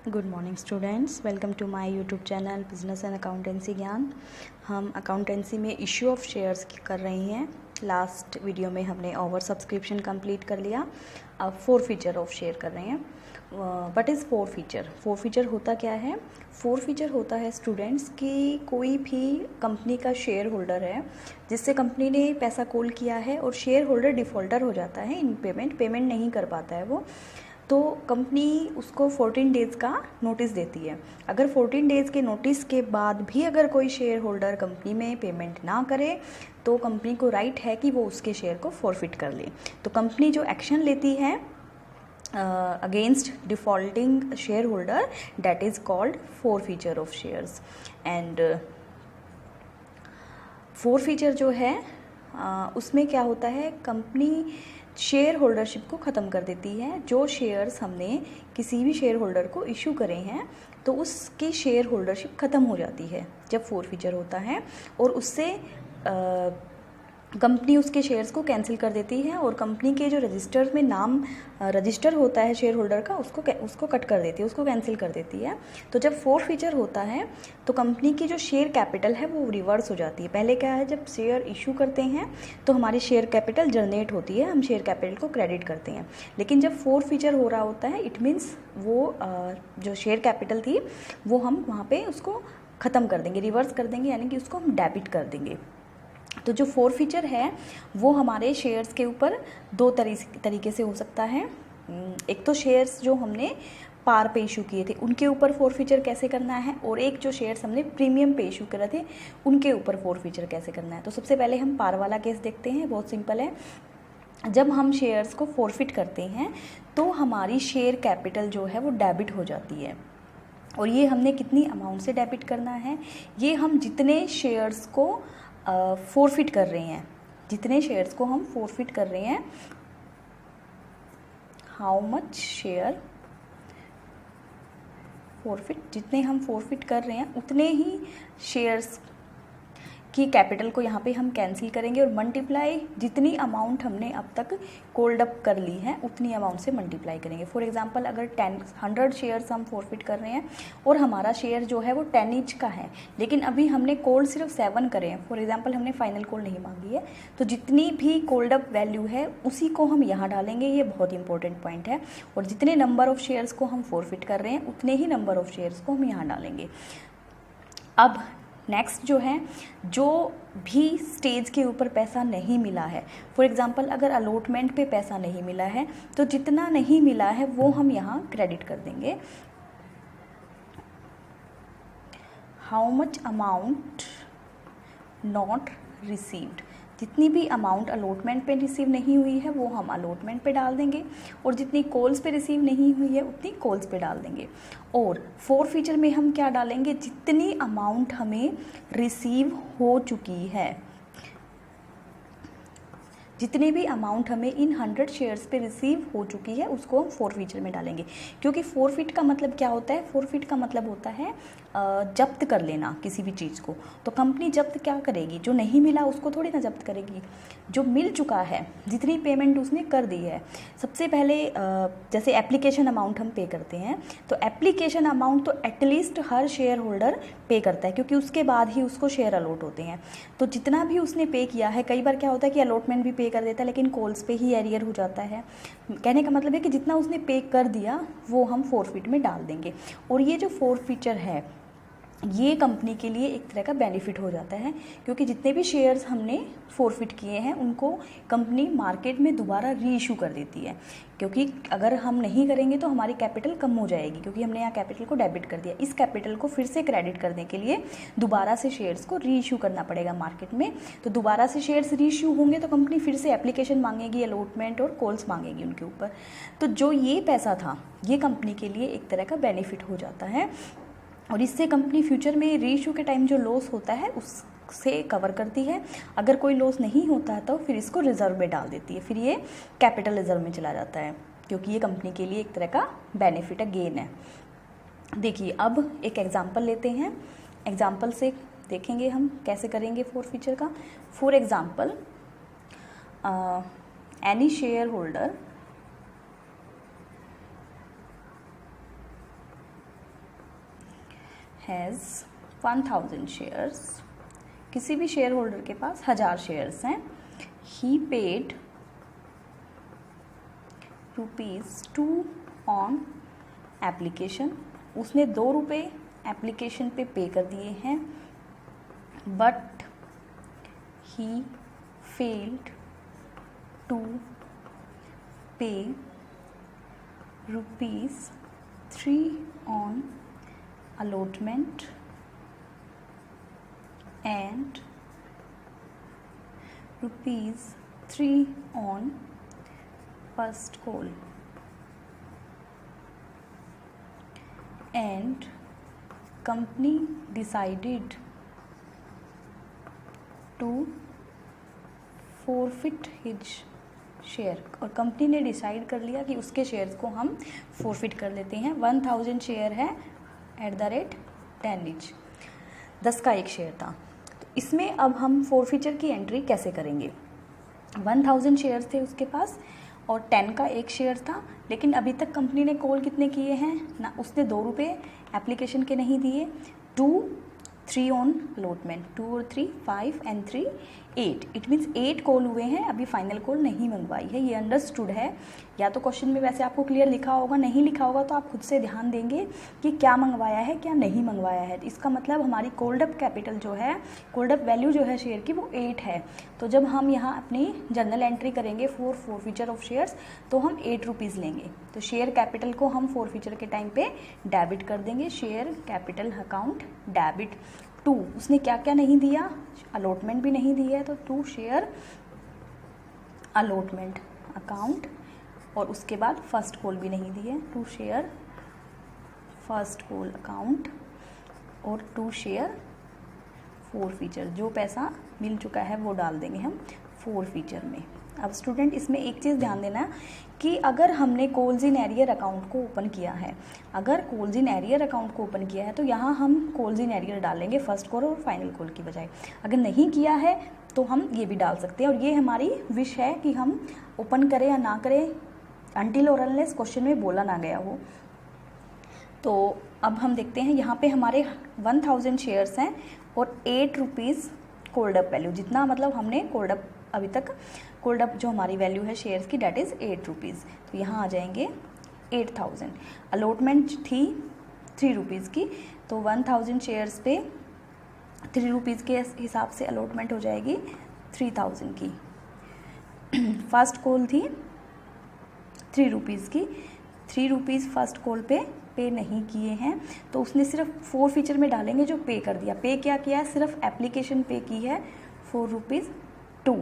Good morning students, welcome to my YouTube channel business and accountancy Gyan. हम accountancy में issue of shares कर रही हैं। लास्ट वीडियो में हमने ओवर सब्सक्रिप्शन कंप्लीट कर लिया। अब फीचर ऑफ शेयर कर रहे हैं। व्हाट इज़ फीचर होता क्या है? फीचर होता है स्टूडेंट्स कि कोई भी कंपनी का शेयर होल्डर है जिससे कंपनी ने पैसा कॉल किया है और शेयर होल्डर डिफ़ॉल्टर हो जाता है इन पेमेंट नहीं कर पाता है वो, तो कंपनी उसको 14 डेज़ का नोटिस देती है। अगर 14 डेज़ के नोटिस के बाद भी अगर कोई शेयर होल्डर कंपनी में पेमेंट ना करे तो कंपनी को राइट है कि वो उसके शेयर को फॉरफिट कर ले। तो कंपनी जो एक्शन लेती है against defaulting share holder, that is called forfeiture of shares. And forfeiture जो है उसमें क्या होता है, कंपनी शेयर होल्डरशिप को ख़त्म कर देती है। जो शेयर्स हमने किसी भी शेयर होल्डर को इशू करे हैं तो उसकी शेयर होल्डरशिप ख़त्म हो जाती है जब फीचर होता है, और उससे कंपनी उसके शेयर्स को कैंसिल कर देती है और कंपनी के जो रजिस्टर में नाम रजिस्टर होता है शेयर होल्डर का उसको कट कर देती है, उसको कैंसिल कर देती है। तो जब फीचर होता है तो कंपनी की जो शेयर कैपिटल है वो रिवर्स हो जाती है। पहले क्या है, जब शेयर इशू करते हैं तो हमारी शेयर कैपिटल जनरेट होती है, हम शेयर कैपिटल को क्रेडिट करते हैं। लेकिन जब फीचर हो रहा होता है इट मीन्स वो जो शेयर कैपिटल थी वो हम वहाँ पर उसको ख़त्म कर देंगे, रिवर्स कर देंगे, यानी कि उसको हम डेबिट कर देंगे। तो जो फीचर है वो हमारे शेयर्स के ऊपर दो तरीके से हो सकता है। एक तो शेयर्स जो हमने पार पे इशू किए थे उनके ऊपर फीचर कैसे करना है, और एक जो शेयर्स हमने प्रीमियम पे इशू करे थे उनके ऊपर फीचर कैसे करना है। तो सबसे पहले हम पार वाला केस देखते हैं, बहुत सिंपल है। जब हम शेयर्स को फॉरफिट करते हैं तो हमारी शेयर कैपिटल जो है वो डेबिट हो जाती है, और ये हमने कितनी अमाउंट से डेबिट करना है, ये हम जितने शेयर्स को फॉरफिट कर रहे हैं, जितने शेयर्स को हम फॉरफिट कर रहे हैं, हाउ मच शेयर फॉरफिट, जितने हम फॉरफिट कर रहे हैं उतने ही शेयर्स की कैपिटल को यहाँ पे हम कैंसिल करेंगे और मल्टीप्लाई जितनी अमाउंट हमने अब तक कोल्ड अप कर ली है उतनी अमाउंट से मल्टीप्लाई करेंगे। फॉर एग्जांपल अगर 100 शेयर्स हम फॉरफिट कर रहे हैं और हमारा शेयर जो है वो 10 ईच का है, लेकिन अभी हमने कोल्ड सिर्फ 7 करे हैं, फॉर एग्जांपल हमने फाइनल कोल्ड नहीं मांगी है, तो जितनी भी कोल्ड अप वैल्यू है उसी को हम यहाँ डालेंगे। ये बहुत इंपॉर्टेंट पॉइंट है। और जितने नंबर ऑफ़ शेयर्स को हम फॉरफिट कर रहे हैं उतने ही नंबर ऑफ़ शेयर्स को हम यहाँ डालेंगे। अब नेक्स्ट जो है, जो भी स्टेज के ऊपर पैसा नहीं मिला है, फॉर एग्जांपल अगर अलॉटमेंट पे पैसा नहीं मिला है तो जितना नहीं मिला है वो हम यहाँ क्रेडिट कर देंगे। How much amount not received, जितनी भी अमाउंट अलॉटमेंट पे रिसीव नहीं हुई है वो हम अलॉटमेंट पे डाल देंगे, और जितनी कॉल्स पे रिसीव नहीं हुई है उतनी कॉल्स पे डाल देंगे। और फीचर में हम क्या डालेंगे, जितनी अमाउंट हमें रिसीव हो चुकी है, जितनी भी अमाउंट हमें इन 100 शेयर्स पे रिसीव हो चुकी है उसको हम फीचर में डालेंगे। क्योंकि फॉरफिट का मतलब क्या होता है, फॉरफिट का मतलब होता है जब्त कर लेना किसी भी चीज़ को। तो कंपनी जब्त क्या करेगी, जो नहीं मिला उसको थोड़ी ना जब्त करेगी, जो मिल चुका है, जितनी पेमेंट उसने कर दी है। सबसे पहले जैसे एप्लीकेशन अमाउंट हम पे करते हैं तो एप्लीकेशन अमाउंट तो एटलीस्ट हर शेयर होल्डर पे करता है, क्योंकि उसके बाद ही उसको शेयर अलॉट होते हैं। तो जितना भी उसने पे किया है, कई बार क्या होता है कि अलॉटमेंट भी पे कर देता है लेकिन कॉल्स पे ही एरियर हो जाता है। कहने का मतलब है कि जितना उसने पे कर दिया वो हम फॉरफिट में डाल देंगे। और ये जो फीचर है ये कंपनी के लिए एक तरह का बेनिफिट हो जाता है, क्योंकि जितने भी शेयर्स हमने फॉरफिट किए हैं उनको कंपनी मार्केट में दोबारा री इशू कर देती है। क्योंकि अगर हम नहीं करेंगे तो हमारी कैपिटल कम हो जाएगी, क्योंकि हमने यहाँ कैपिटल को डेबिट कर दिया। इस कैपिटल को फिर से क्रेडिट करने के लिए दोबारा से शेयर्स को री इशू करना पड़ेगा मार्केट में। तो दोबारा से शेयर्स री इशू होंगे तो कंपनी फिर से एप्लीकेशन मांगेगी, अलॉटमेंट और कॉल्स मांगेगी उनके ऊपर। तो जो ये पैसा था ये कंपनी के लिए एक तरह का बेनिफिट हो जाता है, और इससे कंपनी फ्यूचर में री इशू के टाइम जो लॉस होता है उससे कवर करती है। अगर कोई लॉस नहीं होता है तो फिर इसको रिजर्व में डाल देती है, फिर ये कैपिटल रिजर्व में चला जाता है, क्योंकि ये कंपनी के लिए एक तरह का बेनिफिट है, गेन है। देखिए अब एक एग्जांपल लेते हैं, एग्जांपल से देखेंगे हम कैसे करेंगे फीचर का। For example any share holder has 1000 shares, किसी भी शेयर होल्डर के पास 1000 शेयर्स हैं, ही पेड ₹2 ऑन एप्लीकेशन, उसने 2 रुपये एप्लीकेशन पे कर दिए हैं, बट ही फेल्ड टू पे ₹3 on allotment and ₹3 on first call, and company decided to forfeit his share, और कंपनी ने डिसाइड कर लिया कि उसके शेयर्स को हम फोरफिट कर लेते हैं। 1000 शेयर है @10 ईच, 10 का एक शेयर था। तो इसमें अब हम फोरफिचर की एंट्री कैसे करेंगे? 1000 शेयर्स थे उसके पास और 10 का एक शेयर था, लेकिन अभी तक कंपनी ने कॉल कितने किए हैं ना, उसने 2 रुपये एप्लीकेशन के नहीं दिए, 3 ऑन अलॉटमेंट, 2 और 3 5 एंड 3 8, इट मीन्स 8 कॉल हुए हैं, अभी फाइनल कॉल नहीं मंगवाई है। ये अंडरस्टूड है, या तो क्वेश्चन में वैसे आपको क्लियर लिखा होगा, नहीं लिखा होगा तो आप खुद से ध्यान देंगे कि क्या मंगवाया है क्या नहीं मंगवाया है। इसका मतलब हमारी कॉल्ड अप कैपिटल जो है, कॉल्ड अप वैल्यू जो है शेयर की वो 8 है। तो जब हम यहाँ अपनी जर्नल एंट्री करेंगे फॉर फोरफिचर ऑफ शेयर्स, तो हम 8 रुपीज़ लेंगे। तो शेयर कैपिटल को हम फोरफिचर के टाइम पे डेबिट कर देंगे, share capital account debit to, उसने क्या क्या नहीं दिया, अलॉटमेंट भी नहीं दिया है, तो टू शेयर अलॉटमेंट अकाउंट, और उसके बाद फर्स्ट कॉल भी नहीं दी है, to share first call account, और टू शेयर फोरफिचर, जो पैसा मिल चुका है वो डाल देंगे हम फोरफिचर में। अब स्टूडेंट इसमें एक चीज़ ध्यान देना कि अगर हमने कॉल्स इन एरियर अकाउंट को ओपन किया है, अगर कॉल्स इन एरियर अकाउंट को ओपन किया है तो यहाँ हम कॉल्स इन एरियर डालेंगे फर्स्ट कॉल और फाइनल कॉल की बजाय। अगर नहीं किया है तो हम ये भी डाल सकते हैं, और ये हमारी विश है कि हम ओपन करें या ना करें, अनटिल और अनलेस क्वेश्चन में बोला ना गया हो। तो अब हम देखते हैं, यहाँ पे हमारे 1000 शेयर्स हैं और 8 रुपीज़ कोल्ड अप वैल्यू, जितना मतलब हमने कोल्ड अप अभी तक कोल्ड अप जो हमारी वैल्यू है शेयर्स की, डेट इज़ 8 रुपीज़। तो यहाँ आ जाएंगे 8000। अलॉटमेंट थी 3 रुपीज़ की, तो 1000 शेयर्स पे 3 रुपीज़ के हिसाब से अलॉटमेंट हो जाएगी 3000 की। फर्स्ट कॉल थी 3 रुपीज़ की, 3 रुपीज़ फर्स्ट कॉल पे नहीं किए हैं, तो उसने सिर्फ फोरफिचर में डालेंगे जो पे कर दिया। पे क्या किया है, सिर्फ एप्लीकेशन पे की है ₹4.2,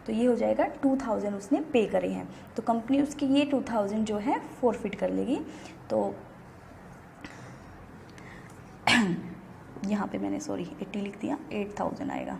तो ये हो जाएगा 2000 उसने पे करे हैं, तो कंपनी उसकी ये 2000 जो है फोरफिट कर लेगी। तो यहाँ पे मैंने 80 लिख दिया, 8000 आएगा,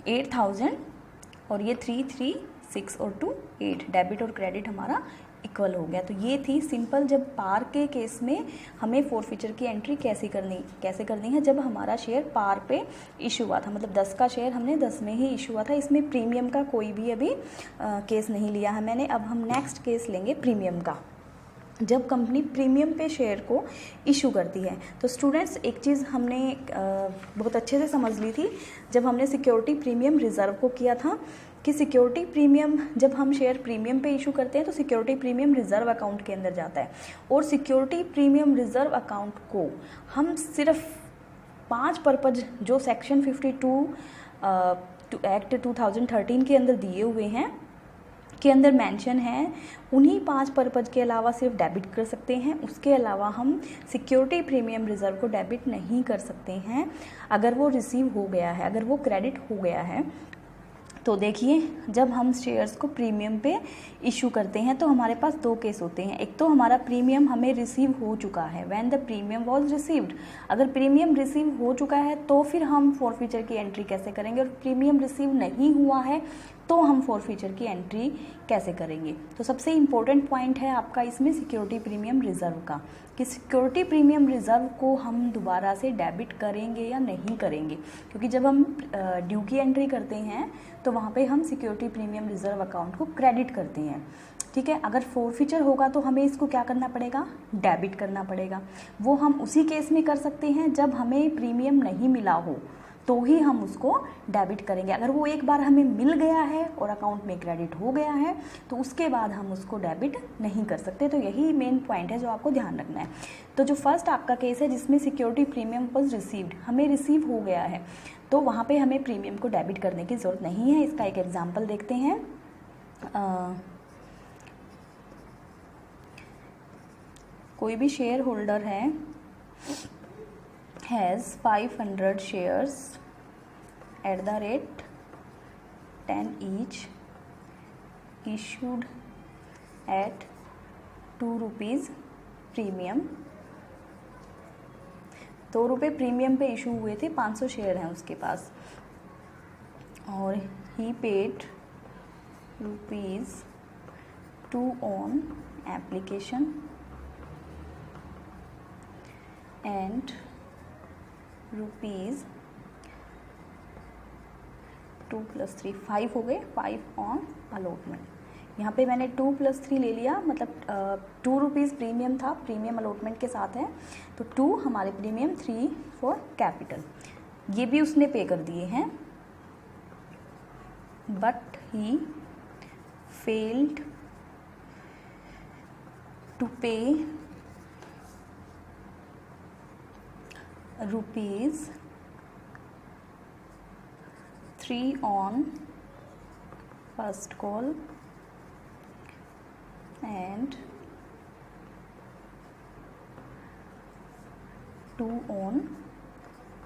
8000, और ये 3 3 6 और 2 8, डेबिट और क्रेडिट हमारा इक्वल हो गया। तो ये थी सिंपल, जब पार के केस में हमें फोरफिचर की एंट्री कैसे करनी है, जब हमारा शेयर पार पे इशू हुआ था, मतलब 10 का शेयर हमने 10 में ही इशू हुआ था। इसमें प्रीमियम का कोई भी अभी केस नहीं लिया है मैंने। अब हम नेक्स्ट केस लेंगे प्रीमियम का, जब कंपनी प्रीमियम पे शेयर को इशू करती है। तो स्टूडेंट्स एक चीज़ हमने बहुत अच्छे से समझ ली थी जब हमने सिक्योरिटी प्रीमियम रिजर्व को किया था, कि सिक्योरिटी प्रीमियम जब हम शेयर प्रीमियम पे इशू करते हैं तो सिक्योरिटी प्रीमियम रिजर्व अकाउंट के अंदर जाता है, और सिक्योरिटी प्रीमियम रिजर्व अकाउंट को हम सिर्फ 5 पर्पज जो सेक्शन 52 एक्ट 2013 के अंदर दिए हुए हैं के अंदर मेंशन है, उन्हीं 5 पर्पज के अलावा सिर्फ डेबिट कर सकते हैं। उसके अलावा हम सिक्योरिटी प्रीमियम रिजर्व को डेबिट नहीं कर सकते हैं अगर वो रिसीव हो गया है, अगर वो क्रेडिट हो गया है। तो देखिए, जब हम शेयर्स को प्रीमियम पे इशू करते हैं तो हमारे पास 2 केस होते हैं। एक तो हमारा प्रीमियम हमें रिसीव हो चुका है, when the premium was received. अगर प्रीमियम रिसीव हो चुका है तो फिर हम फोरफिचर की एंट्री कैसे करेंगे, और प्रीमियम रिसीव नहीं हुआ है तो हम फोरफिचर की एंट्री कैसे करेंगे। तो सबसे इम्पोर्टेंट पॉइंट है आपका इसमें सिक्योरिटी प्रीमियम रिजर्व का, कि सिक्योरिटी प्रीमियम रिजर्व को हम दोबारा से डेबिट करेंगे या नहीं करेंगे, क्योंकि जब हम ड्यू की एंट्री करते हैं तो वहाँ पे हम सिक्योरिटी प्रीमियम रिजर्व अकाउंट को क्रेडिट करते हैं। ठीक है। अगर फोरफीचर होगा तो हमें इसको क्या करना पड़ेगा, डेबिट करना पड़ेगा। वो हम उसी केस में कर सकते हैं जब हमें प्रीमियम नहीं मिला हो, तो ही हम उसको डेबिट करेंगे। अगर वो एक बार हमें मिल गया है और अकाउंट में क्रेडिट हो गया है तो उसके बाद हम उसको डेबिट नहीं कर सकते। तो यही मेन पॉइंट है जो आपको ध्यान रखना है। तो जो फर्स्ट आपका केस है जिसमें सिक्योरिटी प्रीमियम वाज रिसीव्ड, हमें रिसीव हो गया है, तो वहाँ पे हमें प्रीमियम को डेबिट करने की ज़रूरत नहीं है। इसका एक एग्जाम्पल देखते हैं। कोई भी शेयर होल्डर है, has 500 shares at the rate 10 each, issued at 2 rupees premium. 2 रुपये प्रीमियम पे इशू हुए थे, 500 शेयर हैं उसके पास, और ही पेड ₹2 on application and ₹2 + 3 5 हो गए, 5 ऑन अलॉटमेंट। यहाँ पे मैंने 2 + 3 ले लिया, मतलब 2 रुपीज़ प्रीमियम था, प्रीमियम अलॉटमेंट के साथ है, तो 2 हमारे प्रीमियम, 3 फॉर कैपिटल। ये भी उसने पे कर दिए हैं, बट ही फेल्ड टू पे ₹3 on first call and 2 on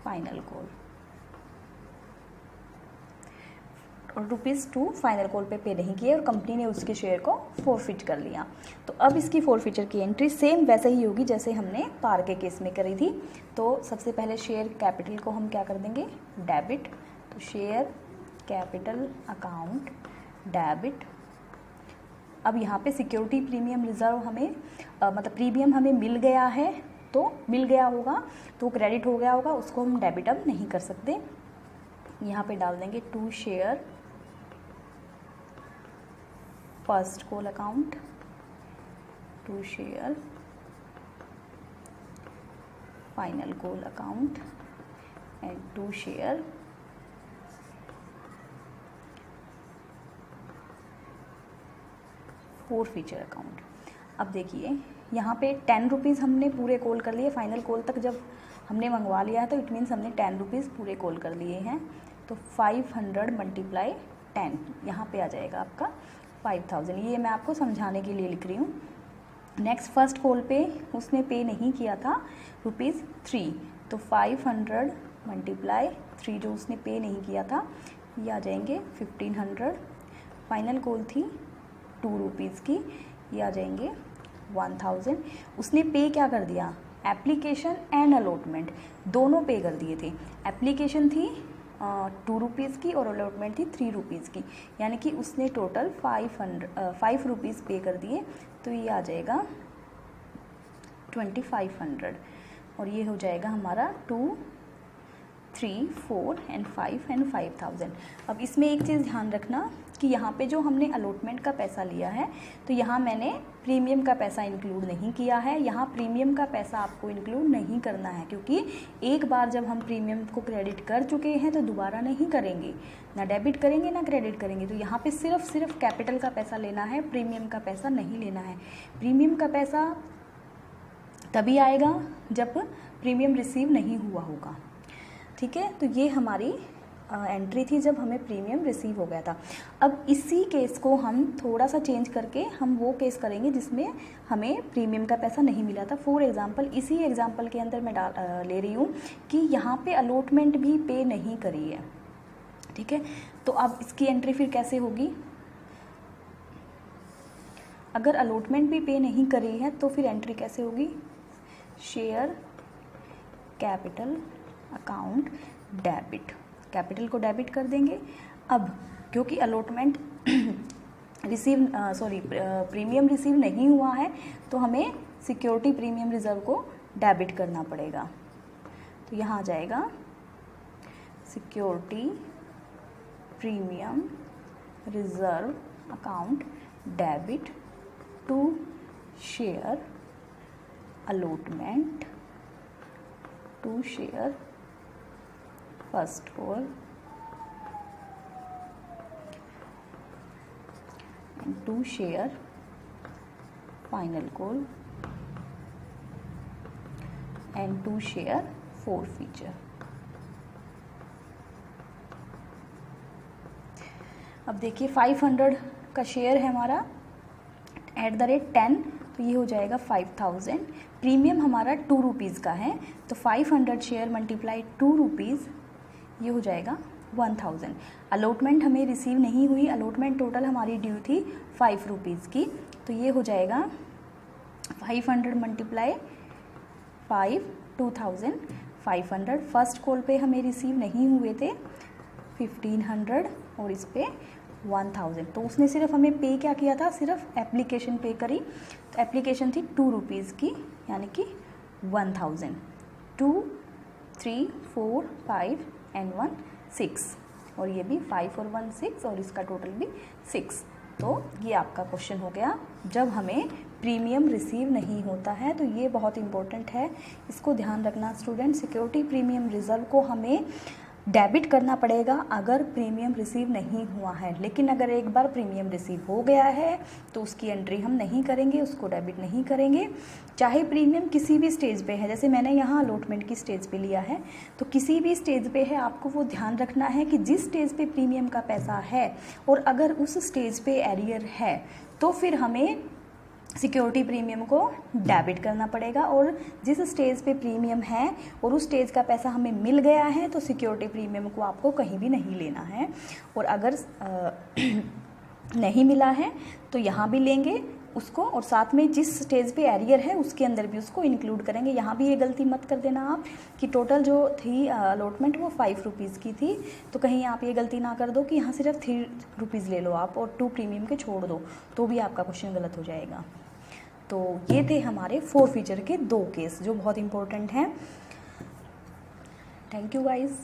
final call, और ₹2 फाइनल कॉल पे नहीं किए और कंपनी ने उसके शेयर को फोरफिट कर लिया। तो अब इसकी फोरफीचर की एंट्री सेम वैसे ही होगी जैसे हमने पार के केस में करी थी। तो सबसे पहले शेयर कैपिटल को हम क्या कर देंगे, डेबिट। तो शेयर कैपिटल अकाउंट डेबिट। अब यहाँ पे सिक्योरिटी प्रीमियम रिजर्व हमें मतलब प्रीमियम हमें मिल गया है, तो मिल गया होगा तो क्रेडिट हो गया होगा, उसको हम डेबिट अब नहीं कर सकते। यहाँ पे डाल देंगे 2 share first call account, 2 share final call account and 2 share forfeiture account. अब देखिए यहाँ पे 10 रुपीज़ हमने पूरे कॉल कर लिए, फाइनल कॉल तक जब हमने मंगवा लिया है तो इट मीन्स हमने 10 रुपीज़ पूरे कॉल कर लिए हैं। तो 500 × 10 यहाँ पे आ जाएगा आपका 5000। ये मैं आपको समझाने के लिए लिख रही हूँ। नेक्स्ट फर्स्ट कॉल पे उसने पे नहीं किया था ₹3, तो 500 × 3 जो उसने पे नहीं किया था ये आ जाएंगे 1500। फाइनल कॉल थी 2 रुपीज़ की, ये आ जाएंगे 1000। उसने पे क्या कर दिया, एप्लीकेशन एंड अलॉटमेंट दोनों पे कर दिए थे। एप्लीकेशन थी 2 रुपीज़ की और अलॉटमेंट थी 3 रुपीज़ की, यानी कि उसने टोटल 5 रुपीज़ पे कर दिए। तो ये आ जाएगा 2500 और ये हो जाएगा हमारा 2, 3, 4 एंड 5 एंड 5000। अब इसमें एक चीज़ ध्यान रखना कि यहाँ पे जो हमने अलॉटमेंट का पैसा लिया है तो यहाँ मैंने प्रीमियम का पैसा इंक्लूड नहीं किया है। यहाँ प्रीमियम का पैसा आपको इंक्लूड नहीं करना है, क्योंकि एक बार जब हम प्रीमियम को क्रेडिट कर चुके हैं तो दोबारा नहीं करेंगे, ना डेबिट करेंगे ना क्रेडिट करेंगे। तो यहाँ पे सिर्फ कैपिटल का पैसा लेना है, प्रीमियम का पैसा नहीं लेना है। प्रीमियम का पैसा तभी आएगा जब प्रीमियम रिसीव नहीं हुआ होगा, ठीक है। तो ये हमारी एंट्री थी जब हमें प्रीमियम रिसीव हो गया था। अब इसी केस को हम थोड़ा सा चेंज करके हम वो केस करेंगे जिसमें हमें प्रीमियम का पैसा नहीं मिला था। फॉर एग्जांपल इसी एग्जांपल के अंदर मैं ले रही हूँ कि यहाँ पे अलॉटमेंट भी पे नहीं करी है, ठीक है। तो अब इसकी एंट्री फिर कैसे होगी, अगर अलॉटमेंट भी पे नहीं करी है तो फिर एंट्री कैसे होगी, share capital account debit. Capital को डेबिट कर देंगे। अब क्योंकि अलॉटमेंट प्रीमियम रिसीव नहीं हुआ है तो हमें सिक्योरिटी प्रीमियम रिजर्व को डेबिट करना पड़ेगा। तो यहाँ आ जाएगा security premium reserve account debit to share allotment to share first call and to share final call and to share forfeiture। अब देखिए 500 का शेयर है हमारा @10, तो ये हो जाएगा 5000। प्रीमियम हमारा 2 रुपीज़ का है, तो 500 शेयर मल्टीप्लाई 2 रुपीज़, ये हो जाएगा 1000। अलॉटमेंट हमें रिसीव नहीं हुई, अलॉटमेंट टोटल हमारी ड्यू थी 5 रुपीज़ की, तो ये हो जाएगा 500 मल्टीप्लाई 5 2500। फर्स्ट कॉल पे हमें रिसीव नहीं हुए थे 1500 और इस पे 1000। तो उसने सिर्फ हमें पे क्या किया था, सिर्फ एप्लीकेशन पे करी। तो एप्लीकेशन थी 2 रुपीज़ की, यानी कि 1000। 2 3 4 5 एंड 1 6, और ये भी 5 और 1 6, और इसका टोटल भी 6। तो ये आपका क्वेश्चन हो गया। जब हमें प्रीमियम रिसीव नहीं होता है, तो ये बहुत इंपॉर्टेंट है, इसको ध्यान रखना स्टूडेंट। सिक्योरिटी प्रीमियम रिजर्व को हमें डेबिट करना पड़ेगा अगर प्रीमियम रिसीव नहीं हुआ है, लेकिन अगर एक बार प्रीमियम रिसीव हो गया है तो उसकी एंट्री हम नहीं करेंगे, उसको डेबिट नहीं करेंगे। चाहे प्रीमियम किसी भी स्टेज पे है, जैसे मैंने यहाँ अलॉटमेंट की स्टेज पे लिया है, तो किसी भी स्टेज पे है, आपको वो ध्यान रखना है कि जिस स्टेज पे प्रीमियम का पैसा है और अगर उस स्टेज पे एरियर है, तो फिर हमें सिक्योरिटी प्रीमियम को डेबिट करना पड़ेगा। और जिस स्टेज पे प्रीमियम है और उस स्टेज का पैसा हमें मिल गया है, तो सिक्योरिटी प्रीमियम को आपको कहीं भी नहीं लेना है। और अगर नहीं मिला है तो यहाँ भी लेंगे उसको, और साथ में जिस स्टेज पे एरियर है उसके अंदर भी उसको इंक्लूड करेंगे। यहाँ भी ये गलती मत कर देना आप कि टोटल जो थी अलॉटमेंट वो 5 रुपीज़ की थी, तो कहीं आप ये गलती ना कर दो कि यहाँ सिर्फ 3 रुपीज़ ले लो आप और 2 प्रीमियम के छोड़ दो, तो भी आपका क्वेश्चन गलत हो जाएगा। तो ये थे हमारे फोरफीचर के 2 केस जो बहुत इंपॉर्टेंट हैं। Thank you guys.